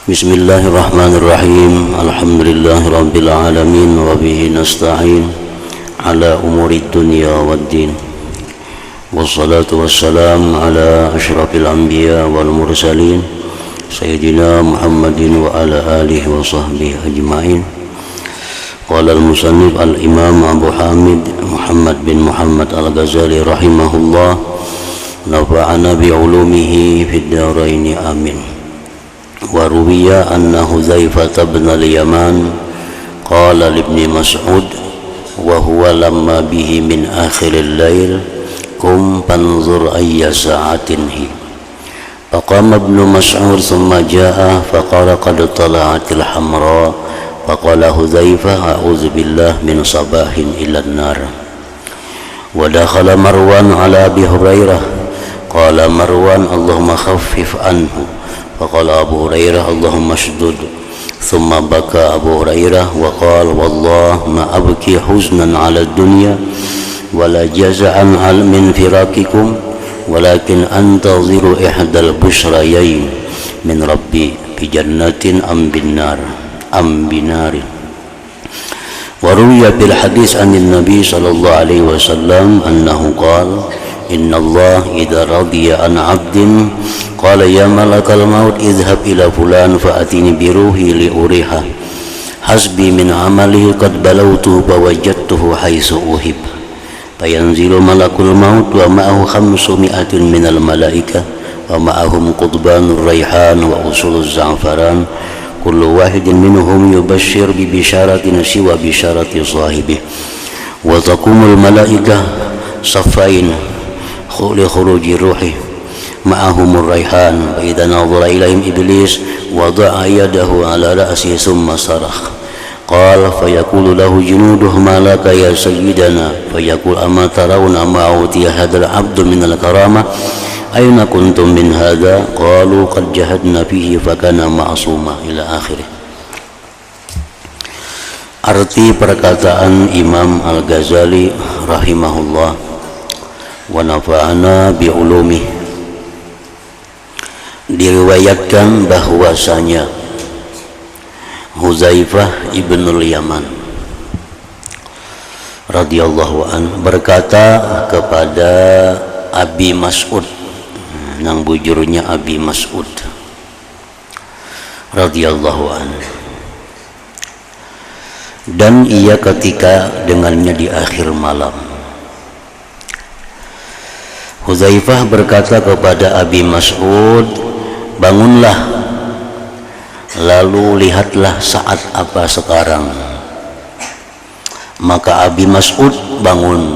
Bismillahirrahmanirrahim. Alhamdulillahirabbil alamin wa bihi nasta'in ala umurid dunya waddin. Wassalatu wassalam ala asyrafil anbiya wal mursalin sayyidina Muhammadin wa ala alihi wa sahbihi ajma'in. Qala al-musannif al-imam Abu Hamid Muhammad bin Muhammad al-Ghazali rahimahullah, nafa'ana bi ulumihi fid dharain amin. Wa ruwiya anna Hudzaifah bin al-Yaman qala li Ibn Mas'ud wa huwa lamma bihi min akhiril lail kum fanzur ayya sa'atin hi. Faqama Ibn Mas'ud thumma jaa'a faqala qad tala'atil hamra faqala Hudzaifah a'udzu billah min sabahin ila an-nar. Wa dakhala Marwan ala Abi Hurairah qala Marwan Allahumma khaffif anhu faqala Abu Hurairah Allahumma shdud. Thumma baka Abu Hurairah wa qala wallah ma abki huznan ala dunya wala jaza'an al min firaqikum walakin antaziru ihdal bushrayain min rabbi bi jannatin am binar. Wa ruwiya bil hadis anin nabi sallallahu alaihi wasallam annahu qala inna Allah idza radiya an 'abdin qala ya malakal maut idhhab ila fulan fa'atini bi ruhi li uriha hasbi min amalihi qad balawtuhu wa wajadtuhu haitsu uhib. Fayanzilu malakul maut wa ma'ahu 500 minal malaika wa ma'ahum qudbanur raihan wa usuluz za'faran kullu wahidin minhum yubashshir bi bisyaratin siwa bisyarati sahibihi wa taqumul malaika saffain li khuruji ruhi ma'ahumur raihan fa idza nadhara ilaihim iblis wada'a yadahu ala ra'si thumma sarakh qala fayaqulu lahu junuduhu ma laka ya sayyidana fayaqul amma tarawna ma utiya hadzal 'abdu minal karamah aina kuntum min hadza qalu qad jahadna fihi fa kana ma'suma ila akhirih. Arti perkataan Imam Al-Ghazali rahimahullah wa nafa'ana bi ulumi, diriwayatkan bahwasanya Hudzaifah ibn al-Yaman radhiyallahu an berkata kepada Abi Mas'ud, nang bujurnya Abi Mas'ud radhiyallahu an, dan ia ketika dengannya di akhir malam. Hudzaifah berkata kepada Abi Mas'ud, bangunlah, lalu lihatlah saat apa sekarang. Maka Abi Mas'ud bangun,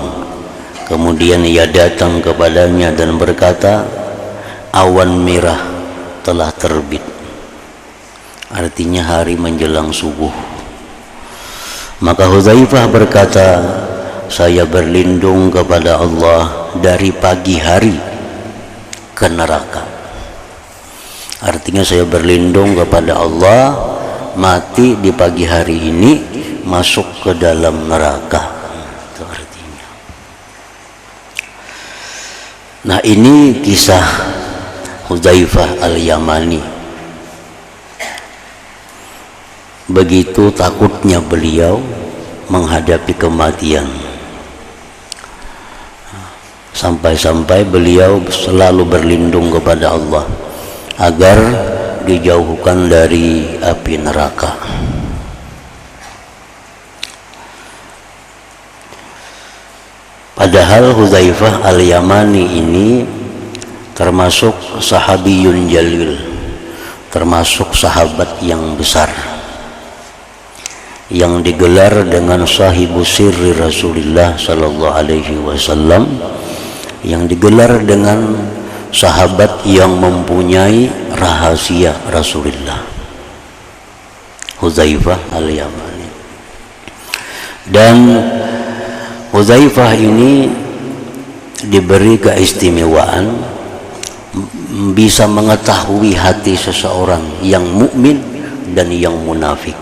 kemudian ia datang kepadanya dan berkata, awan merah telah terbit, artinya hari menjelang subuh. Maka Hudzaifah berkata, saya berlindung kepada Allah dari pagi hari ke neraka. Artinya saya berlindung kepada Allah mati di pagi hari ini masuk ke dalam neraka. Itu artinya. Nah, ini kisah Hudzaifah al-Yamani. Begitu takutnya beliau menghadapi kematian, sampai-sampai beliau selalu berlindung kepada Allah agar dijauhkan dari api neraka. Padahal Hudzaifah al-Yamani ini termasuk sahabiyun jalil, termasuk sahabat yang besar, yang digelar dengan sahibu sirri Rasulullah sallallahu alaihi wasallam, yang digelar dengan sahabat yang mempunyai rahasia Rasulullah, Hudzaifah al-Yamani. Dan Hudzaifah ini diberi keistimewaan bisa mengetahui hati seseorang yang mukmin dan yang munafik.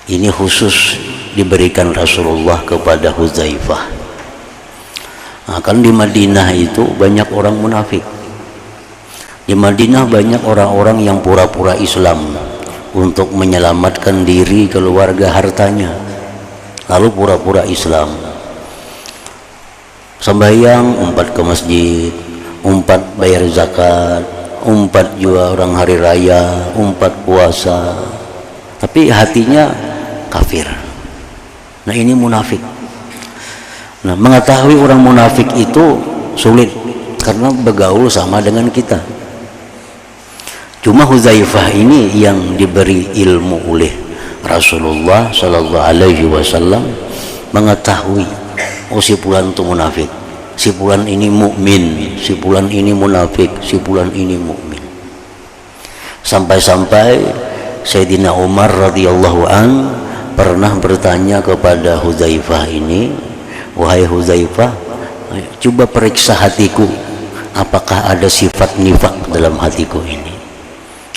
Ini khusus diberikan Rasulullah kepada Hudzaifah. Nah, kan di Madinah itu banyak orang munafik. Di Madinah banyak orang-orang yang pura-pura Islam untuk menyelamatkan diri, keluarga, hartanya, lalu pura-pura Islam. Sembahyang umpat ke masjid, umpat bayar zakat, umpat juga orang hari raya, umpat puasa, tapi hatinya kafir. Nah, ini munafik. Nah, mengetahui orang munafik itu sulit karena bergaul sama dengan kita. Cuma Hudzaifah ini yang diberi ilmu oleh Rasulullah Sallallahu Alaihi Wasallam, mengetahui oh si fulan itu munafik, si fulan ini mukmin, si fulan ini munafik, si fulan ini mukmin. Sampai-sampai Sayyidina Umar radhiyallahu an pernah bertanya kepada Hudzaifah ini, wahai Hudzaifah, coba periksa hatiku, apakah ada sifat nifak dalam hatiku ini.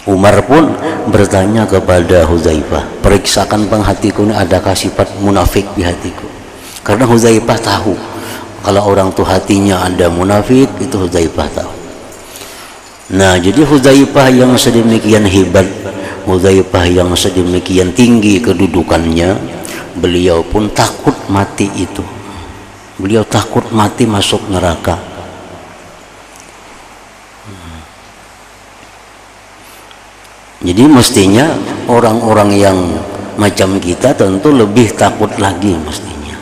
Umar pun bertanya kepada Hudzaifah, periksakan penghatiku ini, adakah sifat munafik di hatiku. Karena Hudzaifah tahu kalau orang tuh hatinya ada munafik, itu Hudzaifah tahu. Nah, jadi Hudzaifah yang sedemikian hebat, Hudzaifah yang sedemikian tinggi kedudukannya, beliau pun takut mati itu. Beliau takut mati masuk neraka. Jadi mestinya orang-orang yang macam kita tentu lebih takut lagi mestinya.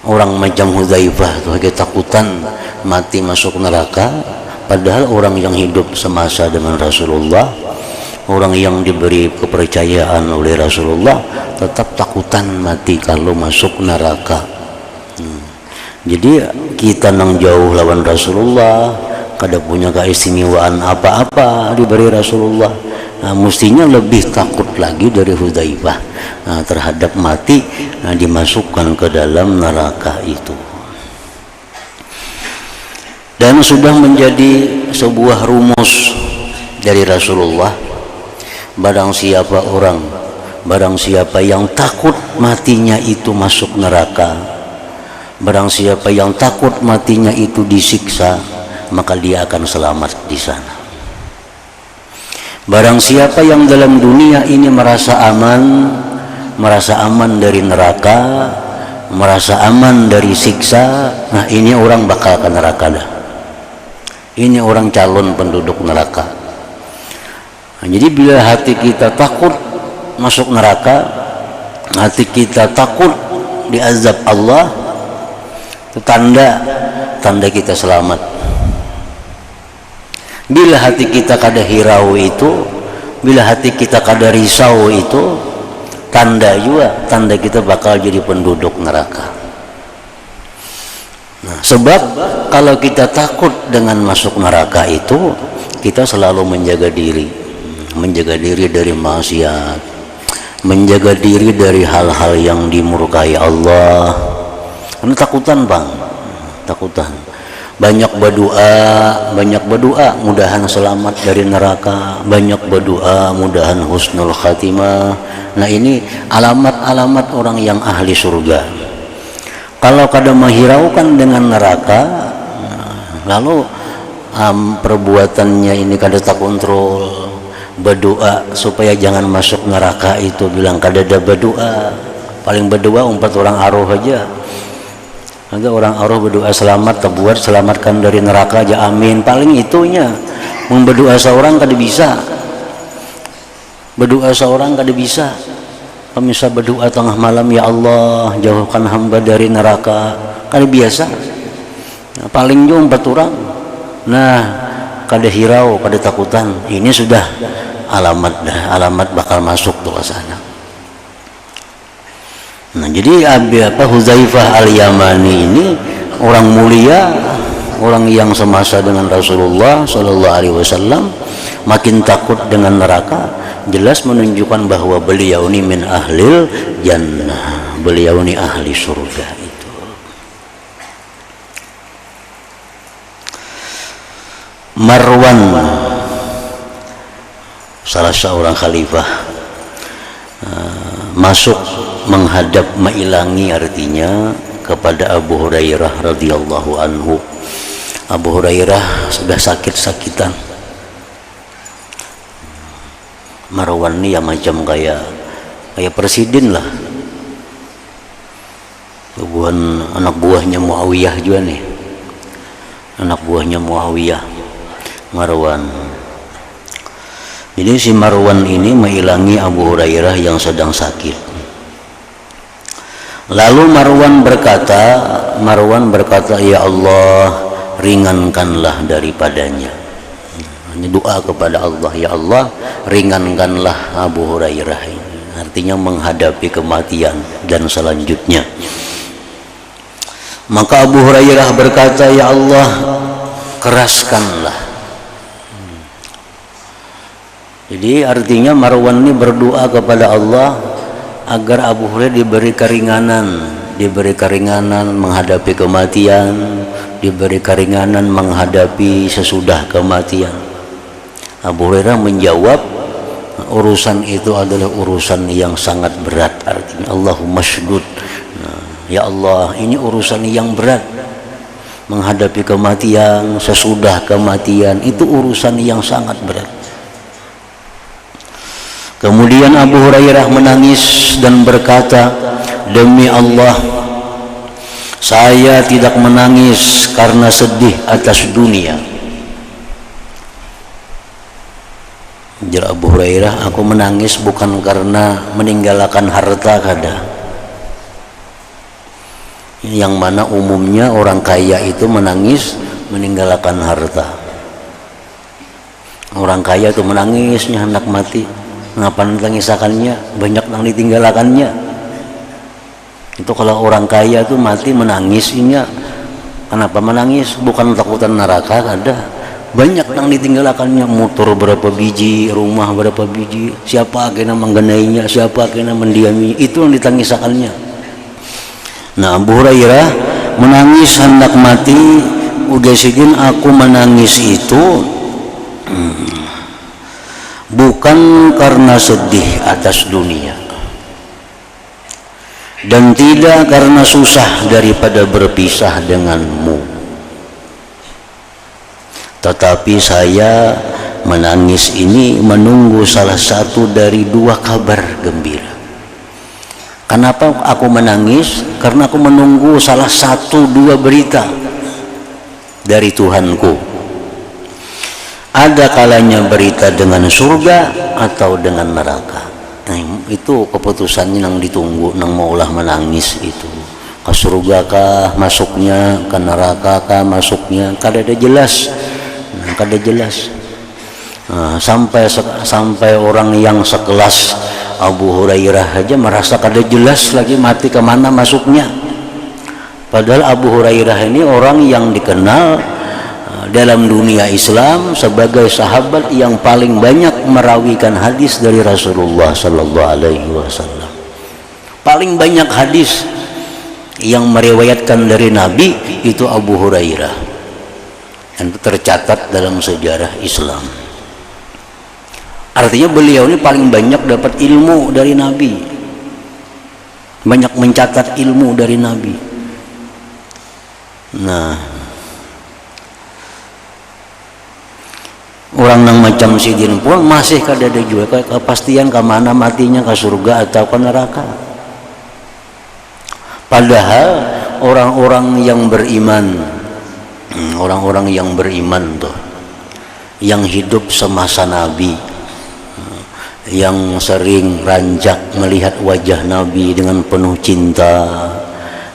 Orang macam Hudzaifah itu ketakutan mati masuk neraka, padahal orang yang hidup semasa dengan Rasulullah, orang yang diberi kepercayaan oleh Rasulullah, tetap takutan mati kalau masuk neraka. Jadi kita nang jauh lawan Rasulullah, kada punya keistimewaan apa-apa diberi Rasulullah. Nah, mestinya lebih takut lagi dari Hudzaifah terhadap mati dimasukkan ke dalam neraka itu. Dan sudah menjadi sebuah rumus dari Rasulullah, barang siapa yang takut matinya itu masuk neraka, barang siapa yang takut matinya itu disiksa, maka dia akan selamat di sana. Barang siapa yang dalam dunia ini merasa aman dari neraka, merasa aman dari siksa, nah ini orang bakal ke neraka dah. Ini orang calon penduduk neraka. Nah, jadi bila hati kita takut masuk neraka, hati kita takut diazab Allah, itu tanda kita selamat. Bila hati kita kada hirau itu, bila hati kita kada risau itu, tanda kita bakal jadi penduduk neraka. Nah, sebab kalau kita takut dengan masuk neraka itu, kita selalu menjaga diri dari maksiat, menjaga diri dari hal-hal yang dimurkai Allah. Karena takutan, banyak berdoa mudahan selamat dari neraka, banyak berdoa mudahan husnul khatimah. Nah, ini alamat-alamat orang yang ahli surga. Kalau kada menghiraukan dengan neraka, lalu perbuatannya ini kada tak kontrol, berdoa supaya jangan masuk neraka itu bilang kada ada berdoa, paling berdoa umpat orang aruh aja. Ada orang aruh berdoa selamat, terbuat selamatkan dari neraka aja, amin. Paling itunya. Berdoa seorang kada bisa. Berdoa seorang kada bisa. Pemirsa berdoa tengah malam, ya Allah jauhkan hamba dari neraka, kada biasa. Nah, paling jauh 4 orang. Nah, kada hirau, kada takutan. Ini sudah alamat bakal masuk tuh ke sana. Nah, jadi Hudzaifah al-Yamani ini orang mulia, orang yang semasa dengan Rasulullah Sallallahu Alaihi Wasallam, makin takut dengan neraka, jelas menunjukkan bahwa beliau ini min ahlil jannah, beliau ini ahli surga itu. Marwan, salah seorang khalifah, masuk menghadap mailangi, artinya kepada Abu Hurairah radhiyallahu anhu. Abu Hurairah sudah sakit-sakitan. Marwan ini ya macam kayak presiden lah, anak buahnya Muawiyah juga nih, anak buahnya Muawiyah, Marwan. Jadi si Marwan ini menghilangi Abu Hurairah yang sedang sakit. Lalu Marwan berkata, ya Allah, ringankanlah daripadanya. Ini doa kepada Allah, ya Allah, ringankanlah Abu Hurairah ini. Artinya menghadapi kematian dan selanjutnya. Maka Abu Hurairah berkata, ya Allah, keraskanlah. Jadi artinya Marwan ini berdoa kepada Allah agar Abu Hurairah diberi keringanan menghadapi kematian, diberi keringanan menghadapi sesudah kematian. Abu Hurairah menjawab, urusan itu adalah urusan yang sangat berat. Artinya Allahumma sydud, ya Allah, ini urusan yang berat. Menghadapi kematian, sesudah kematian, itu urusan yang sangat berat. Kemudian Abu Hurairah menangis dan berkata, demi Allah, saya tidak menangis karena sedih atas dunia. Jawab Abu Hurairah, aku menangis bukan karena meninggalkan harta kada. Yang mana umumnya orang kaya itu menangis meninggalkan harta. Orang kaya itu menangisnya hendak mati. Ngapa nangisakannya? Banyak yang ditinggalkannya. Itu kalau orang kaya itu mati menangisnya. Kenapa menangis? Bukan takutan neraka kada. Banyak yang ditinggalkannya, motor berapa biji, rumah berapa biji, siapa kena menggenainya, siapa kena mendiami, itu yang ditangisakannya. Nah, Abu Hurairah menangis hendak mati. Udah segini aku menangis itu bukan karena sedih atas dunia, dan tidak karena susah daripada berpisah denganmu. Tetapi saya menangis ini menunggu salah satu dari dua kabar gembira. Kenapa aku menangis? Karena aku menunggu salah satu dua berita dari Tuhanku. Ada kalanya berita dengan surga atau dengan neraka. Nah, itu keputusannya yang ditunggu, yang maulah menangis itu. Ke surga kah masuknya, ke neraka kah masuknya, kada ada jelas. Kada jelas. Nah, sampai orang yang sekelas Abu Hurairah aja merasa kada jelas lagi mati kemana masuknya. Padahal Abu Hurairah ini orang yang dikenal dalam dunia Islam sebagai sahabat yang paling banyak merawikan hadis dari Rasulullah Sallallahu Alaihi Wasallam. Paling banyak hadis yang meriwayatkan dari Nabi itu Abu Hurairah. Dan itu tercatat dalam sejarah Islam. Artinya beliau ini paling banyak dapat ilmu dari Nabi, banyak mencatat ilmu dari Nabi. Nah, orang yang macam sidin pun masih kada ada juga kepastian ke mana matinya, ke surga atau ke neraka. Padahal orang-orang yang beriman, orang-orang yang beriman tuh, yang hidup semasa Nabi, yang sering ranjak melihat wajah Nabi dengan penuh cinta,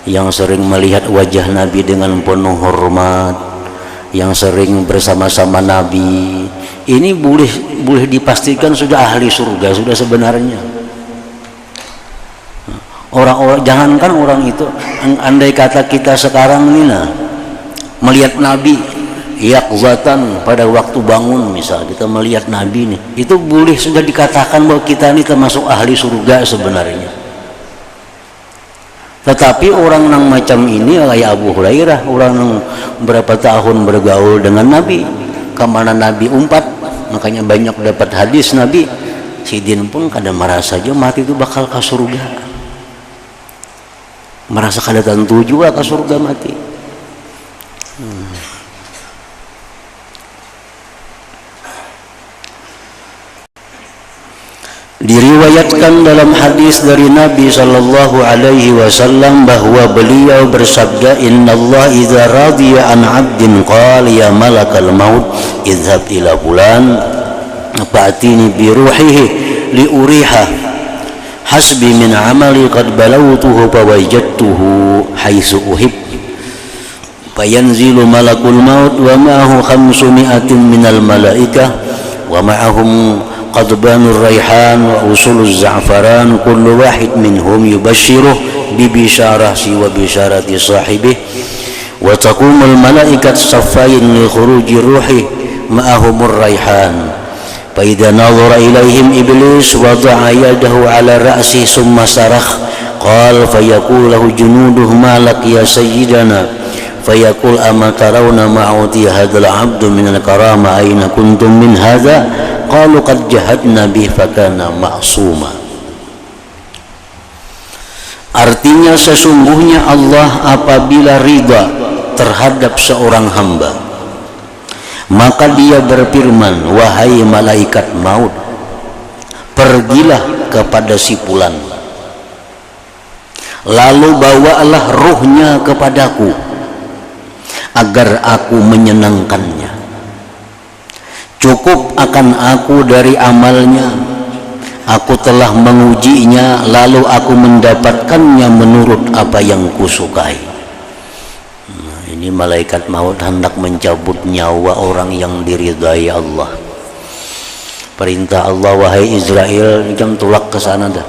yang sering melihat wajah Nabi dengan penuh hormat, yang sering bersama-sama Nabi, ini boleh dipastikan sudah ahli surga sudah sebenarnya. Orang-orang, jangankan orang itu, andai kata kita sekarang ini lah melihat Nabi yaqzatan pada waktu bangun, misal kita melihat Nabi nih, itu boleh sudah dikatakan bahwa kita ini termasuk ahli surga sebenarnya. Tetapi orang yang macam ini kayak Abu Hurairah, orang yang berapa tahun bergaul dengan Nabi, kemana Nabi umpat, makanya banyak dapat hadis Nabi. Sidin pun kadang merasa aja mati itu bakal ke surga, merasa kada tentu juga ke surga mati. Diriwayatkan dalam hadis dari Nabi sallallahu alaihi wasallam bahwa beliau bersabda, "Innallaha idza radiya an 'abdin qala ya malakal maut idhhab ila fulan fa'tini bi ruhihi li uriha hasbi min 'amali qad balawtuhu fa wajadtuhu haitsu uhib." Fayanzilu malakul maut wa ma'ahu 500 minal malaikah wa ma'ahum qadbanur raihan wa usuluz za'faran kullu wahid minhum yubashshiruh bi bisyarati wa bisyarati sahibih wa taqumul malaikat saffain li khuruji ruhi ma'ahumur raihan fa idza nadhara ilaihim iblis wada'a yadahu ala ra'si summa sarakh qala fayaqulu lahu junuduhu ma lak ya sayyidana fayaqul ama tarawna ma'uti hadzal 'abdu min al-karama aina kuntum min hadza qalu qad jahadna bih fakana ma'suma. Artinya sesungguhnya Allah apabila ridha terhadap seorang hamba maka dia berfirman, wahai malaikat maut, pergilah kepada si fulan lalu bawalah ruhnya kepadaku agar aku menyenangkannya. Cukup akan aku dari amalnya, aku telah mengujinya, lalu aku mendapatkannya menurut apa yang kusukai. Nah, ini malaikat maut hendak mencabut nyawa orang yang diridai Allah. Perintah Allah, wahai Israel, jam tulak ke sana dah.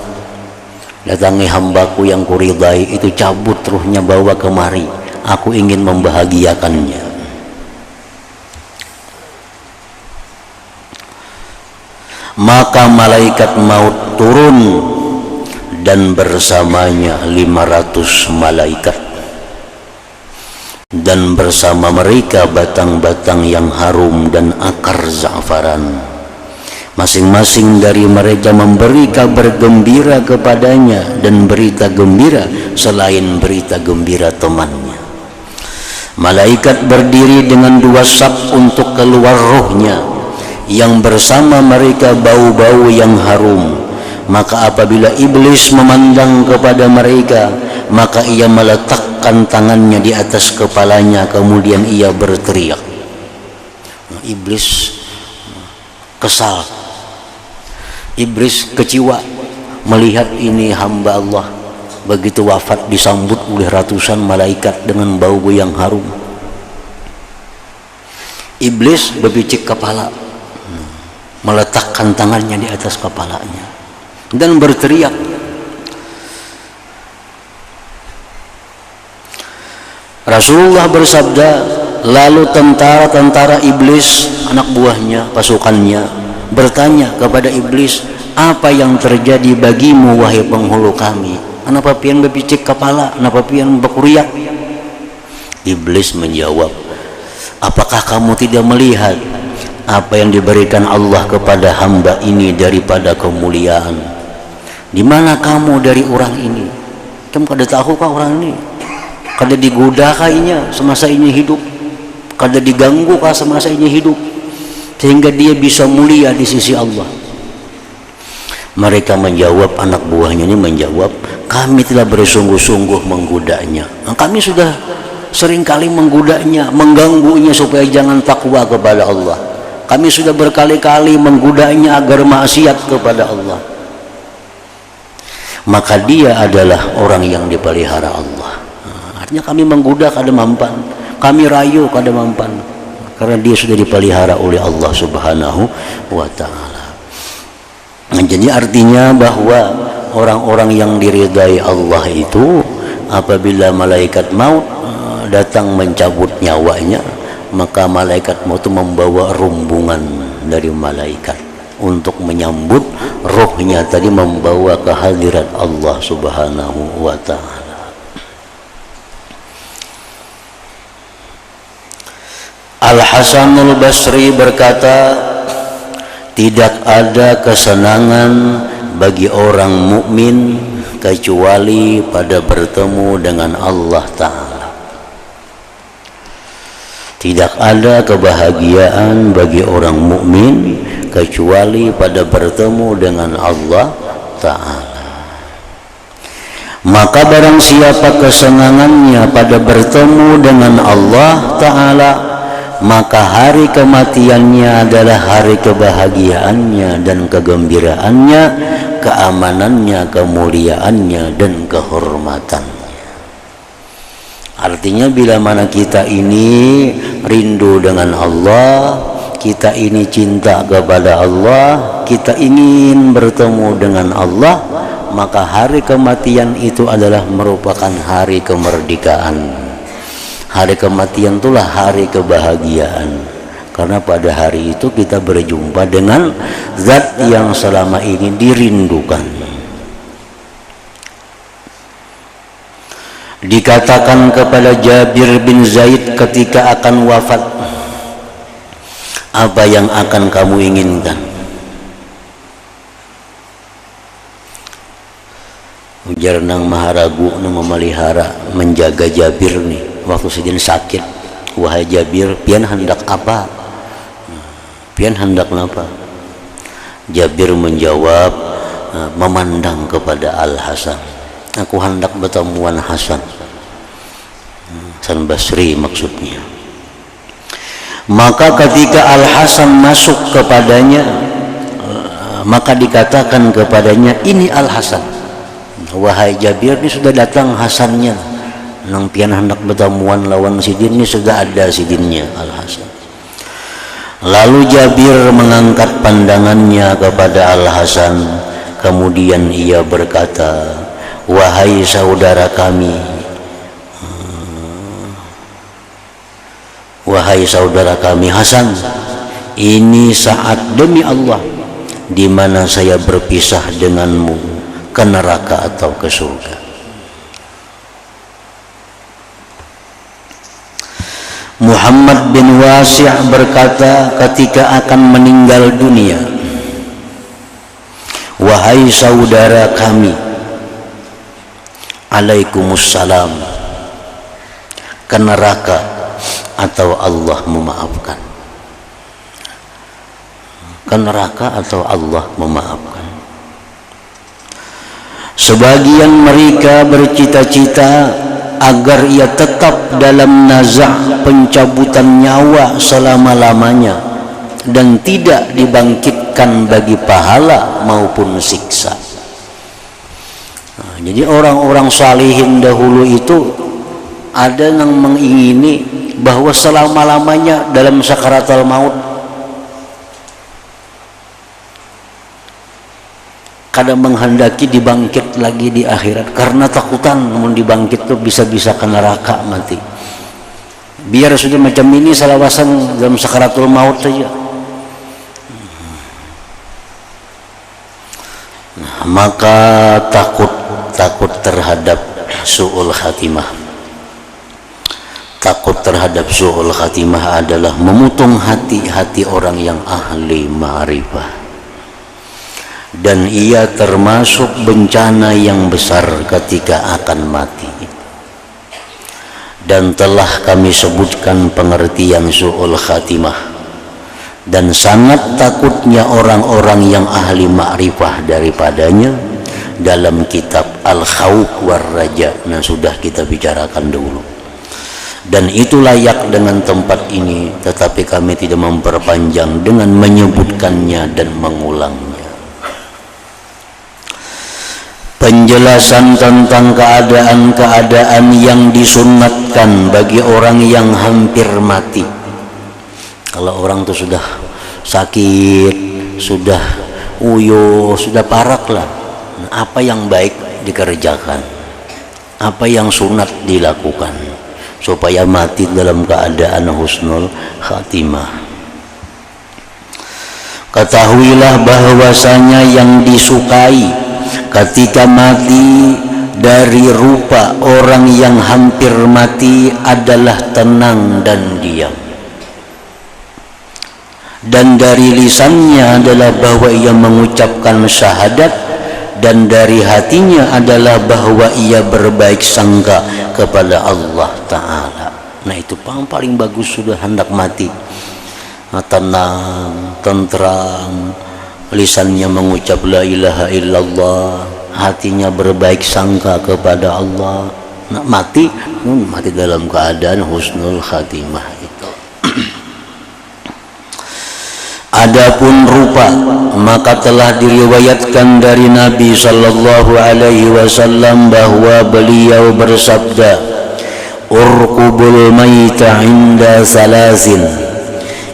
Datangi hambaku yang kuridai, itu cabut ruhnya, bawa kemari. Aku ingin membahagiakannya. Maka malaikat maut turun dan bersamanya 500 malaikat dan bersama mereka batang-batang yang harum dan akar za'faran. Masing-masing dari mereka memberi kabar gembira kepadanya dan berita gembira selain berita gembira temannya. Malaikat berdiri dengan 2 saf untuk keluar rohnya yang bersama mereka bau-bau yang harum. Maka apabila iblis memandang kepada mereka, maka ia meletakkan tangannya di atas kepalanya, kemudian ia berteriak. Iblis kesal, iblis kecewa melihat ini hamba Allah begitu wafat disambut oleh ratusan malaikat dengan bau yang harum. Iblis berpicik kepala, meletakkan tangannya di atas kepalanya dan berteriak. Rasulullah bersabda, lalu tentara-tentara iblis, anak buahnya, pasukannya, bertanya kepada iblis, apa yang terjadi bagimu wahai penghulu kami? Kenapa pian berpicik kepala? Kenapa pian berkuriak? Iblis menjawab, apakah kamu tidak melihat apa yang diberikan Allah kepada hamba ini daripada kemuliaan? Di mana kamu dari orang ini? Kamu kada tahu kah orang ini? Kada digoda kah inya semasa ini hidup? Kada diganggu kah semasa ini hidup? Sehingga dia bisa mulia di sisi Allah. Mereka menjawab, anak buahnya ini menjawab, kami telah bersungguh-sungguh menggodanya. Kami sudah seringkali menggodanya, mengganggunya supaya jangan takwa kepada Allah. Kami sudah berkali-kali menggodanya agar maksiat kepada Allah. Maka dia adalah orang yang dipelihara Allah. Artinya kami menggoda kada mampan, kami rayu kada mampan, karena dia sudah dipelihara oleh Allah Subhanahu wa Ta'ala. Jadi artinya bahwa orang-orang yang diridai Allah itu apabila malaikat maut datang mencabut nyawanya, maka malaikat maut itu membawa rombongan dari malaikat untuk menyambut rohnya tadi, membawa kehadirat Allah Subhanahu wa Ta'ala. Al-Hasanul Basri berkata, tidak ada kesenangan bagi orang mukmin kecuali pada bertemu dengan Allah Ta'ala. Tidak ada kebahagiaan bagi orang mukmin kecuali pada bertemu dengan Allah Ta'ala. Maka barang siapa kesenangannya pada bertemu dengan Allah Ta'ala, maka hari kematiannya adalah hari kebahagiaannya dan kegembiraannya, keamanannya, kemuliaannya, dan kehormatannya. Artinya bila mana kita ini rindu dengan Allah, kita ini cinta kepada Allah, kita ingin bertemu dengan Allah, maka hari kematian itu adalah merupakan hari kemerdekaan. Hari kematian itulah hari kebahagiaan, karena pada hari itu kita berjumpa dengan zat yang selama ini dirindukan. Dikatakan kepada Jabir bin Zaid ketika akan wafat, apa yang akan kamu inginkan? Ujar nang maharagu nang memelihara menjaga Jabir nih waktu sedang sakit. Wahai Jabir, pian hendak apa? Pian hendak apa? Jabir menjawab, memandang kepada Al-Hasan. Aku hendak bertemuan Hasan. Hasan Basri maksudnya. Maka ketika Al-Hasan masuk kepadanya, maka dikatakan kepadanya, ini Al-Hasan. Wahai Jabir, ini sudah datang Hasannya. Nang pian hendak bertemuan lawan sidin, ini sudah ada sidinnya Al-Hasan. Lalu Jabir mengangkat pandangannya kepada Al-Hasan, kemudian ia berkata, wahai saudara kami, wahai saudara kami Hasan, ini saat demi Allah di mana saya berpisah denganmu ke neraka atau ke surga. Muhammad bin Wasi' berkata ketika akan meninggal dunia, wahai saudara kami, Alaikumussalam, ke neraka atau Allah memaafkan. Ke neraka atau Allah memaafkan. Sebagian mereka bercita-cita agar ia tetap dalam nazak pencabutan nyawa selama-lamanya dan tidak dibangkitkan bagi pahala maupun siksa. Jadi orang-orang salihin dahulu itu ada yang mengingini bahwa selama-lamanya dalam sakaratul maut kadang menghendaki dibangkit lagi di akhirat, karena takutan namun dibangkit tuh bisa-bisa ke neraka mati. Biar sudah macam ini salawasan dalam sakaratul maut saja. Nah, maka takut terhadap su'ul khatimah. Takut terhadap su'ul khatimah adalah memutung hati-hati orang yang ahli ma'rifah. Dan ia termasuk bencana yang besar ketika akan mati. Dan telah kami sebutkan pengertian su'ul khatimah. Dan sangat takutnya orang-orang yang ahli ma'rifah daripadanya dalam kitab Al-Khawf war Raja yang sudah kita bicarakan dulu. Dan itu layak dengan tempat ini, tetapi kami tidak memperpanjang dengan menyebutkannya dan mengulangnya. Penjelasan tentang keadaan-keadaan yang disunatkan bagi orang yang hampir mati. Kalau orang itu sudah sakit, sudah uyuh, sudah parak lah, apa yang baik dikerjakan, apa yang sunat dilakukan supaya mati dalam keadaan husnul khatimah. Ketahuilah bahwasanya yang disukai ketika mati dari rupa orang yang hampir mati adalah tenang dan diam. Dan dari lisannya adalah bahwa ia mengucapkan syahadat, dan dari hatinya adalah bahwa ia berbaik sangka kepada Allah Ta'ala. Nah itu paling bagus sudah hendak mati. tenang, tentram, lisannya mengucap la ilaha illallah, hatinya berbaik sangka kepada Allah. Nah, mati dalam keadaan husnul khatimah itu. Adapun rupa, maka telah diriwayatkan dari Nabi sallallahu alaihi wasallam bahwa beliau bersabda, urqubul maita inda salasin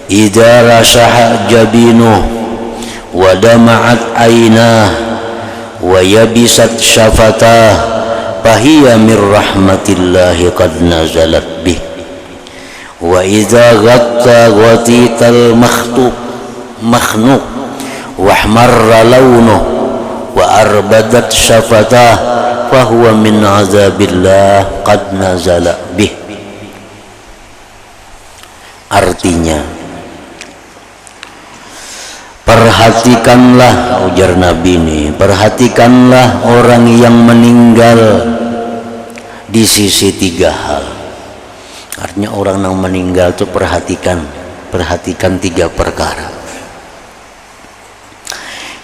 idza rashaha jabinuh wa dama'at aynah wa yabisat syafatah fahiya mir rahmatillahi qad nazalat bih wa idza ghatta ghatital makhnuq wa ahmarra launuh wa arbadat syafatah fahuwa min azabillah qad nazala bih. Artinya, perhatikanlah, ujar Nabi ini, perhatikanlah orang yang meninggal di sisi tiga hal. Artinya orang yang meninggal itu perhatikan tiga perkara,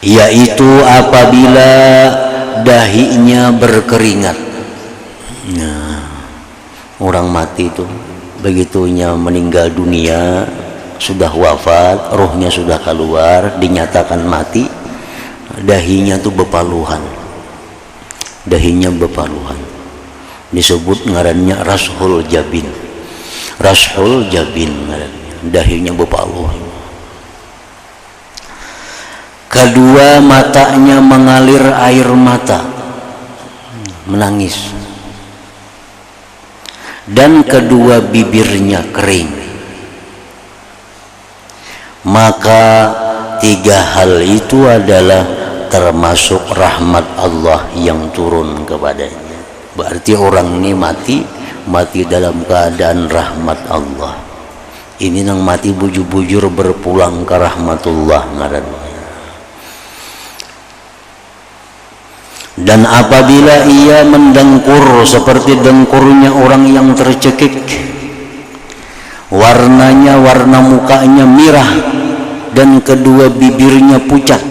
yaitu apabila dahinya berkeringat. Nah, orang mati itu begitunya meninggal dunia, sudah wafat, rohnya sudah keluar, dinyatakan mati, dahinya tuh bepaluhan, disebut ngarannya rashul jabin, ngarannya, dahinya bepaluhan. Kedua, matanya mengalir air mata, menangis. Dan kedua, bibirnya kering. Maka tiga hal itu adalah termasuk rahmat Allah yang turun kepadanya. Berarti orang ini mati dalam keadaan rahmat Allah. Ini nang mati bujur-bujur berpulang ke rahmatullah ngarannya. Dan apabila ia mendengkur seperti dengkurnya orang yang tercekik, warnanya, warna mukanya merah, dan kedua bibirnya pucat,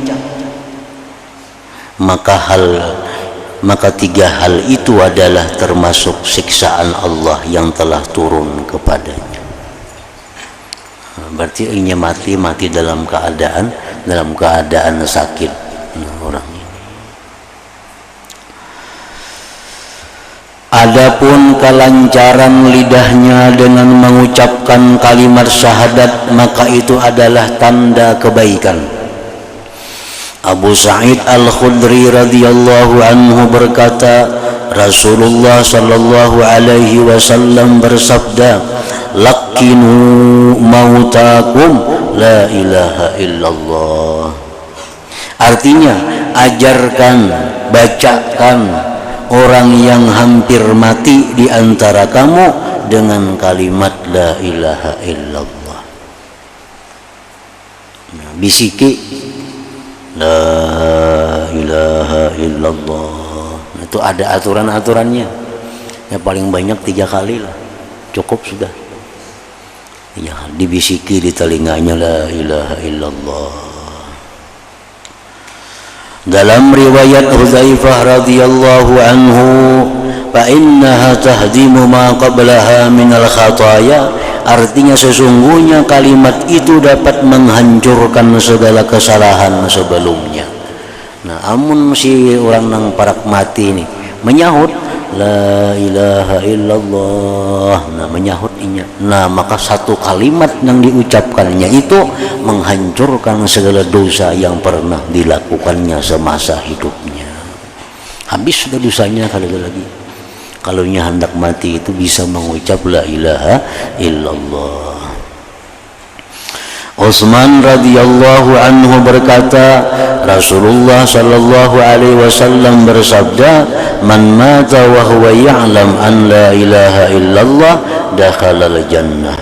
maka tiga hal itu adalah termasuk siksaan Allah yang telah turun kepadanya. Berarti ia mati dalam keadaan sakit. Orang ini. Adapun kelancaran lidahnya dengan mengucapkan kalimat syahadat, maka itu adalah tanda kebaikan. Abu Sa'id Al-Khudri radhiyallahu anhu berkata, Rasulullah sallallahu alaihi wasallam bersabda, "Laqinu mautakum la ilaha illallah." Artinya, ajarkan, bacakan orang yang hampir mati di antara kamu dengan kalimat la ilaha illallah. Nah, bisiki la ilaha illallah. Nah, itu ada aturan-aturannya. Ya paling banyak 3 kali lah, cukup sudah. Ya, dibisiki di telinganya la ilaha illallah. Dalam riwayat Hudzaifah radhiyallahu anhu, fa innaha tahdimu ma qablaha minal khataya. Artinya sesungguhnya kalimat itu dapat menghancurkan segala kesalahan sebelumnya. Nah, amun si orang nang parak mati ini menyahut la ilaha illallah, nah menyahutnya, nah maka satu kalimat yang diucapkannya itu menghancurkan segala dosa yang pernah dilakukannya semasa hidupnya. Habis sudah dosanya kali lagi. Kalau hendak mati itu bisa mengucap la ilaha illallah. Utsman radhiyallahu anhu berkata, Rasulullah sallallahu alaihi wasallam bersabda, "Man mata wa huwa ya'lam an la ilaha illallah dakhalal jannah."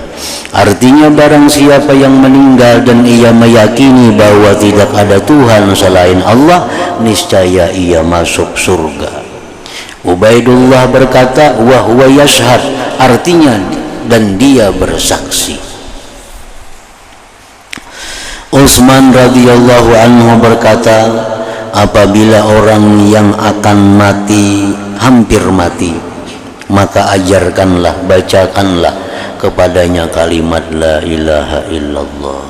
Artinya barang siapa yang meninggal dan ia meyakini bahwa tidak ada Tuhan selain Allah, niscaya ia masuk surga. Ubaidullah berkata, "Wa huwa yashhad." Artinya dan dia bersaksi. Utsman radhiyallahu anhu berkata, apabila orang yang akan mati hampir mati, maka ajarkanlah, bacakanlah kepadanya kalimat la ilaha illallah.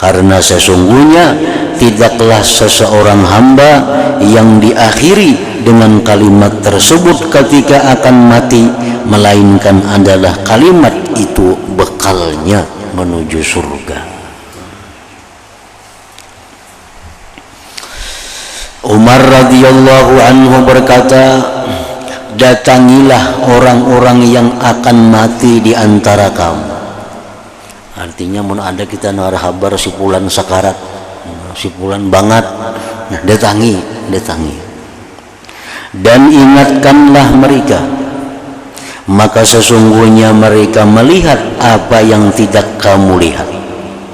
Karena sesungguhnya tidaklah seseorang hamba yang diakhiri dengan kalimat tersebut ketika akan mati, melainkan adalah kalimat itu bekalnya menuju surga. Umar radhiyallahu anhu berkata, datangilah orang-orang yang akan mati di antara kamu. Artinya mun ada kita nara habar si fulan sakarat, si fulan banget, nah, datangi. Dan ingatkanlah mereka, maka sesungguhnya mereka melihat apa yang tidak kamu lihat.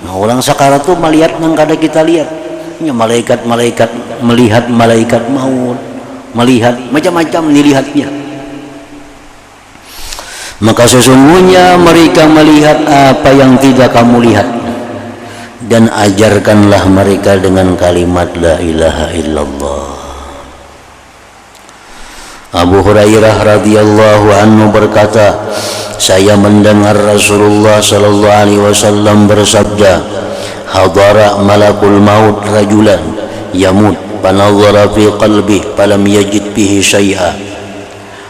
Nah, orang sakarat tuh melihat yang kada kita lihat. Ya, malaikat-malaikat melihat malaikat maut, melihat macam-macam dilihatnya. Maka sesungguhnya mereka melihat apa yang tidak kamu lihat. Dan ajarkanlah mereka dengan kalimat la ilaha illallah. Abu Hurairah radhiyallahu anhu berkata, saya mendengar Rasulullah sallallahu alaihi wasallam bersabda, hadara malakul maut rajulan yamut fanadhara fi qalbih falam yajid bihi syai'a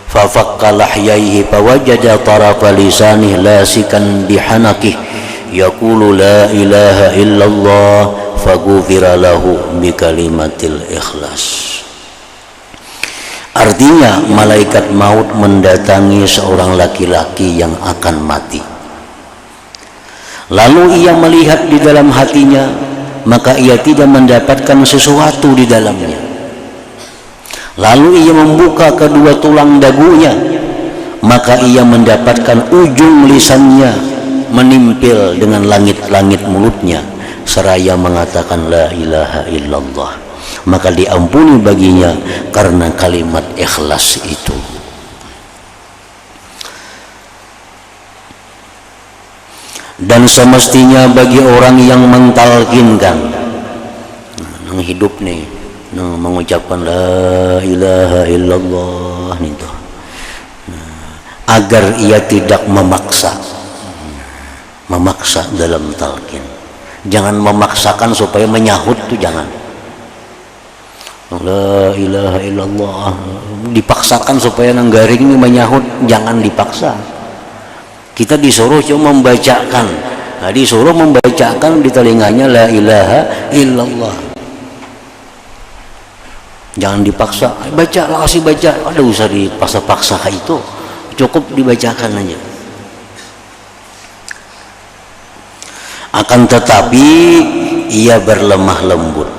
fafakka lahyaihi fawajada tarafa lisanih lasikan bihanakih yaqulu la ilaha illallah faghufira lahu bikalimatil ikhlas. Artinya malaikat maut mendatangi seorang laki-laki yang akan mati. Lalu ia melihat di dalam hatinya, maka ia tidak mendapatkan sesuatu di dalamnya. Lalu ia membuka kedua tulang dagunya, maka ia mendapatkan ujung lisannya menimpil dengan langit-langit mulutnya, seraya mengatakan la ilaha illallah. Maka diampuni baginya karena kalimat ikhlas itu. Dan semestinya bagi orang yang mentalkinkan nang hidup nih, nang mengucapkan la ilaha illallah itu, agar ia tidak memaksa dalam talqin. Jangan memaksakan supaya menyahut tuh, jangan. La ilaha illallah dipaksakan supaya nang garing ini menyahut, jangan dipaksa. Kita disuruh cuma membacakan, nah, disuruh membacakan di telinganya la ilaha illallah. Jangan dipaksa, baca lah, kasih baca, ada usah dipaksa-paksa itu, cukup dibacakan aja. Akan tetapi ia berlemah lembut,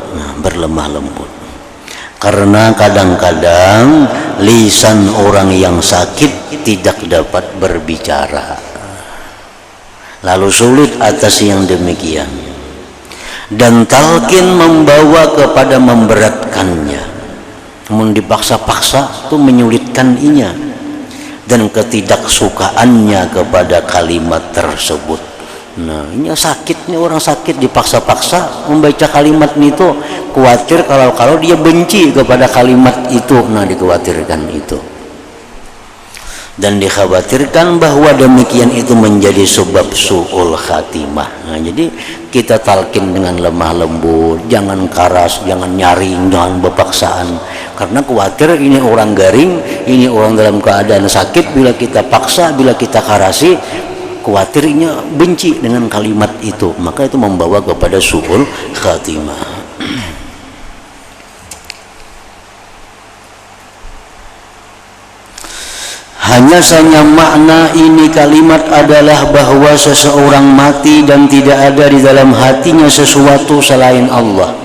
karena kadang-kadang lisan orang yang sakit tidak dapat berbicara. Lalu sulit atas yang demikian, dan talqin membawa kepada memberatkannya. Namun dipaksa-paksa itu menyulitkan inya dan ketidaksukaannya kepada kalimat tersebut. Nah, ini sakitnya orang sakit dipaksa-paksa membaca kalimat itu, khawatir kalau dia benci kepada kalimat itu, nah dikhawatirkan itu. Dan dikhawatirkan bahwa demikian itu menjadi sebab su'ul khatimah. Nah, jadi kita talqin dengan lemah lembut, jangan keras, jangan nyaring, jangan berpaksaan, karena khawatir ini orang garing, ini orang dalam keadaan sakit. Bila kita paksa, bila kita karasi, khawatirnya benci dengan kalimat itu, maka itu membawa kepada su'ul khatimah. Hanya saja makna ini kalimat adalah bahwa seseorang mati dan tidak ada di dalam hatinya sesuatu selain Allah.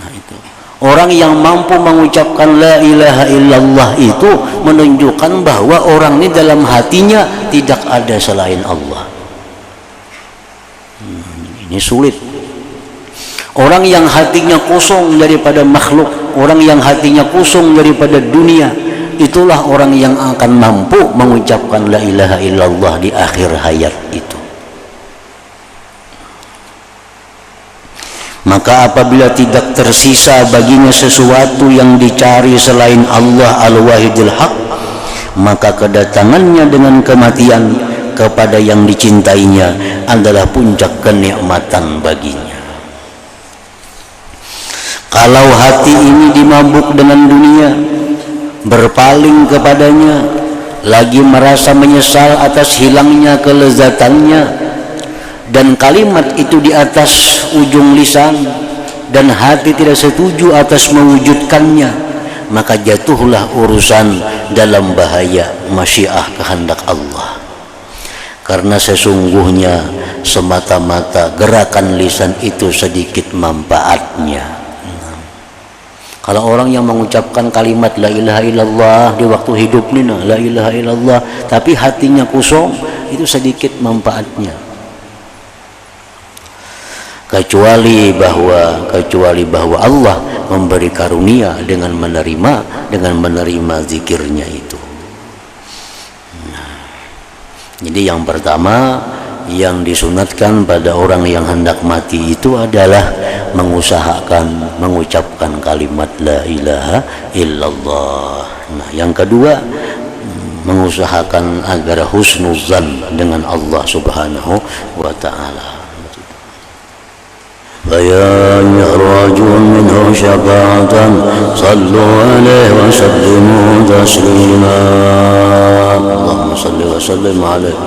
Nah, itu orang yang mampu mengucapkan la ilaha illallah itu menunjukkan bahwa orang ini dalam hatinya tidak ada selain Allah. Ini sulit. Orang yang hatinya kosong daripada makhluk, orang yang hatinya kosong daripada dunia, itulah orang yang akan mampu mengucapkan la ilaha illallah di akhir hayat itu. Maka apabila tidak tersisa baginya sesuatu yang dicari selain Allah Al-Wahidul Haq, maka kedatangannya dengan kematian kepada yang dicintainya adalah puncak kenikmatan baginya. Kalau hati ini dimabuk dengan dunia, berpaling kepadanya, lagi merasa menyesal atas hilangnya kelezatannya, dan kalimat itu di atas ujung lisan dan hati tidak setuju atas mewujudkannya, maka jatuhlah urusan dalam bahaya masyiah kehendak Allah. Karena sesungguhnya semata-mata gerakan lisan itu sedikit manfaatnya. Kalau orang yang mengucapkan kalimat la ilaha illallah di waktu hidup ini, la ilaha illallah, tapi hatinya kosong, itu sedikit manfaatnya. Kecuali bahwa Allah memberi karunia dengan menerima zikirnya itu. Jadi yang pertama yang disunatkan pada orang yang hendak mati itu adalah mengusahakan mengucapkan kalimat la ilaha illallah. Nah, yang kedua, mengusahakan agar husnuzan dengan Allah Subhanahu wa taala. فيا رجل منه شفاعة صلوا عليه وسلموا تسليما اللهم صل وسلم عليه